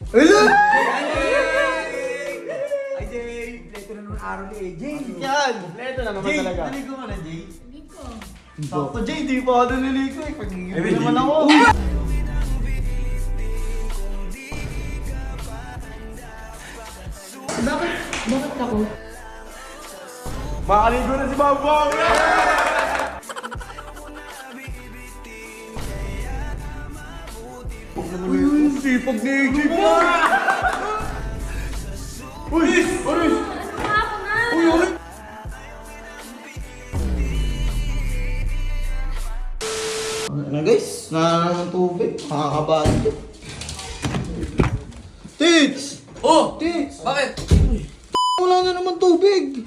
Hello! Ay, Jay! Kompleto na naman araw ni AJ. Yan! Kompleto na naman Jay, talaga. naligo ka na, Jay? Hindi ko. Sakto, Jay, di pa ako naligo eh. Pag-ibig naman ako. Bakit ako? Makaligo na si Bambang! Uy, sipag ni AJ pa! Uy! Uy! Ako na! Uy! Uy! Ano guys, naman tubig. Makakabahan ito. Tits! Oh! Tits! Bakit? Wala na naman tubig.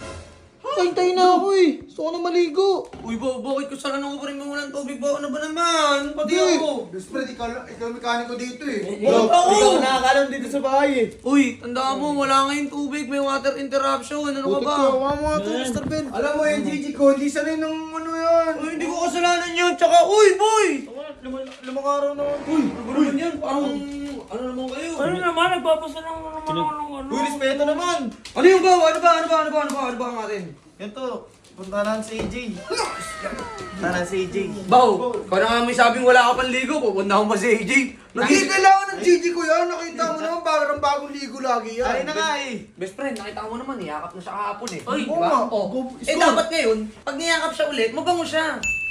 Hintay na ako eh. Gusto ko na maligo. Uy, bakit ko sana nung pa rin mo ng tubig ba? Ano ba naman? Pati Di. ako. Best friend, ikaw mekaniko dito eh. Bakit ako? Ikaw nakakalam dito sa bahay eh. Uy, tandaan mo, wala ngayong tubig. May water interruption. Ano ka Buti ba? ko, wala mo nga ito, Mr. Ben. Alam mo yung Gigi ko, hindi sanay ng ano yan. Uy, hindi ko kasalanan yun. Tsaka, uy, boy! Limang araw na ako. Uy, ano naman yan? Parang, ano naman kayo? Ano naman, nagpapasalang naman ako ng ano. Uy, respeto naman. Ano yung ba? Ano ba ang atin? Ganito, punta na si AJ. Punta na si AJ. Bao, ikaw na nga may sabing wala ka pang ligo. Pupunta ako pa si AJ. Hindi kailangan ng Gigi ko yan. Nakita mo naman parang bagong ligo lagi yan. Ay na nga eh. Best friend, nakita mo naman, niyakap na siya kahapon eh. Uy, Diba? oo nga. Oh. Go- Eh score. dapat ngayon, pag niyakap siya ulit, mabango siya.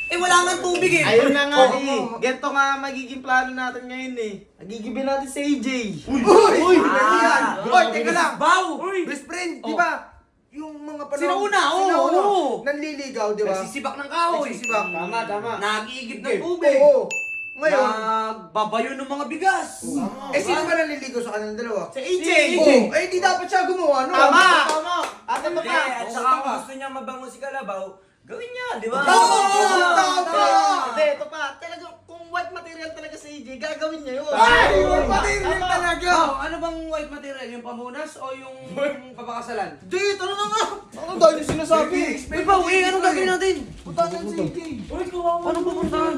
Eh wala nga tubig eh. Ayun na nga Oh. eh. Ganito nga magiging plano natin ngayon eh. Nagigibin natin si AJ. Uy! Uy! Yan! Ah, Uy, teka lang! Bao! Best friend, di Oh. ba? Yung mga panahon... Sinauna, oo, Sinauna. oo. Nanliligaw, di ba? Nagsisibak ng kahoy. Nagsisibak. Tama. Nag-iigib ng tubig. Oo. Ngayon, Nagbabayo ng mga bigas. sino ba nanliligaw sa kanilang dalawa? Si AJ. Oh, eh di dapat siya gumawa, no? Tama! At ano Hindi, pa? at saka kung gusto niya mabango si Kalabaw, gawin niya, di ba? Tama! Hindi, ito pa. Talaga, kung white material talaga si AJ, gagawin niya yun. Ay! Material talaga! Oh, ano bang white material? Yung pamunas o yung kapakasalan? Di, tara na nga. Ano dahil yung sinasabi? Uy, Bao, anong gagawin natin? Punta na si AJ. Uy, kawawa. Anong pupuntahan?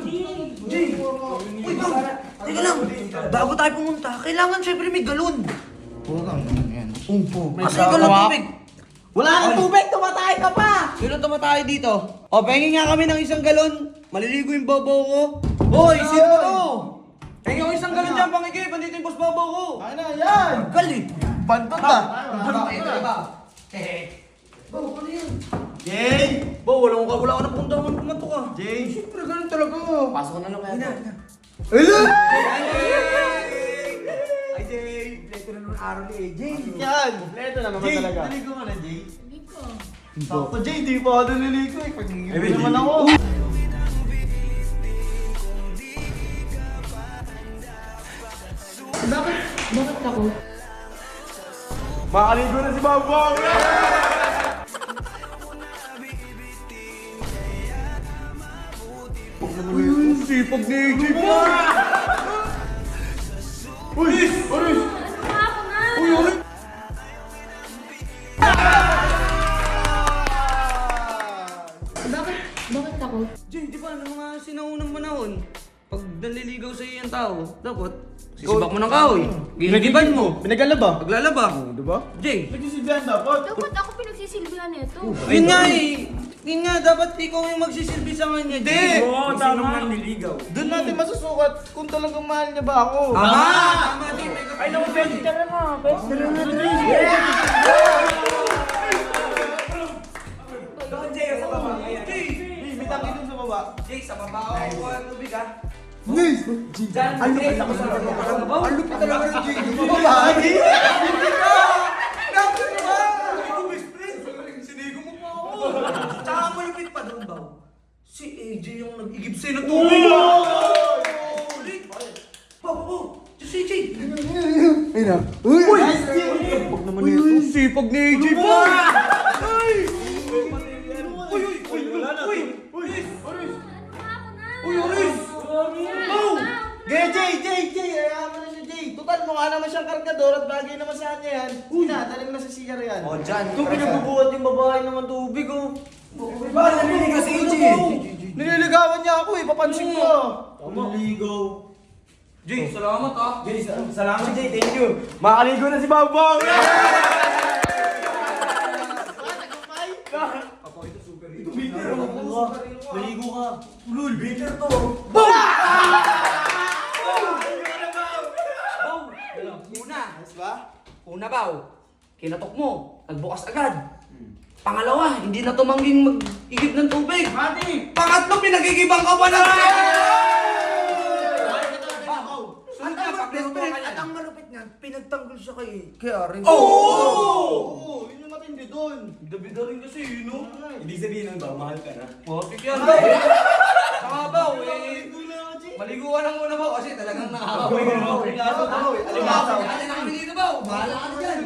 Jay! Uy, Bao, teka lang. Bago tayo pumunta, kailangan syempre may galon. Asa yung galon tubig? Wala nang tubig, tumatay ka pa. Sino tumatay dito? O, pahingin nga kami ng isang galon. Maliligo yung bobo ko. Hoy, sino ba to? Pahingin ko isang galon dyan, pangigib. Andito yung boss bobo ko. Ay na, yan. Gali. Bandot na! Bo, ano yan? Jay! Bo, wala ka na puntahan. Pumato ka. Jay! Siyempre, ganun talaga. Pasok na lang kaya. Hello! Ay, Jay. Kompleto na naman araw ni AJ. Yan! Kompleto na naman Jay, talaga. naligo ka na, Jay? Hindi ko. Sakto, Jay, di pa ako naligo eh. Pag-ibig naman ako. Bakit ako? Makaligo na si Bambang! Uy, sipag ni AJ pa! Uy! Uy! Ako na! Uy! Uy! Bakit ako? Jay, di ba, ng mga sinaunang panahon, pag naliligaw sa iyo yung tao, dapat sisibak mo ng kahoy. Ginigiban mo. Pinagalaba. Paglalaba. Diba? Jay, Nagsisilbihan dapat. Dapat ako pinagsisilbihan nito. yun nga eh. Yun nga, dapat ikaw yung magsisilbi sa kanya. Jay! Oo, tama. Doon natin masusukat kung talagang mahal niya ba ako. Tama! Tama, Jay. May Ay, naku, best, tara na. Best, tara na. Doon, Jay, sa baba. Jay! Bitangin dun sa baba. Jay, sa baba ako kuha ng tubig ha. Nice! Diyan, Jay, sa baba ako. Ang lupit talaga ng Gigi. Babae! Tsaka malupit pa doon, Bao. Si AJ yung nag-igib sa'yo ng tubig. Ulit. Bao. Si AJ. Ayun na. Uy! Uy! Sipag ni AJ pa! Ay! Uy, Oris! Wow! Jay! Hayaan mo na si Jay. Total, mukha naman siyang kargador at bagay naman sa kanya yan. Sina, dali mo na sa CR yan. O, dyan. Ito pinagbubuhat yung babae naman tubig oh. Ba, naliligaw si AJ. Nililigawan niya ako eh, papansin ko. Naliligaw. Jay, salamat ah. Jay, salamat Jay, thank you. Makaligo na si Babaw! Maligo ka. Ulul, bitter to. Una baw, kinatok mo, nagbukas agad. Pangalawa, hindi na tumangging mag-igib ng tubig. Mati! Pangatlo, pinagigibang ka pa na Sunod na, paglaro ka At yan. ang malupit niyan, pinagtanggol siya kay Ari. Oo! Yun yung matindi doon. Dabida rin kasi, yun no? Ibig sabihin nun ba, mahal ka na? Potik yan. Saka baw, maligo ka na muna baw kasi talagang nakakapoy ka baw. Aligasaw. Aligasaw. Aligasaw. Bahala ka na dyan.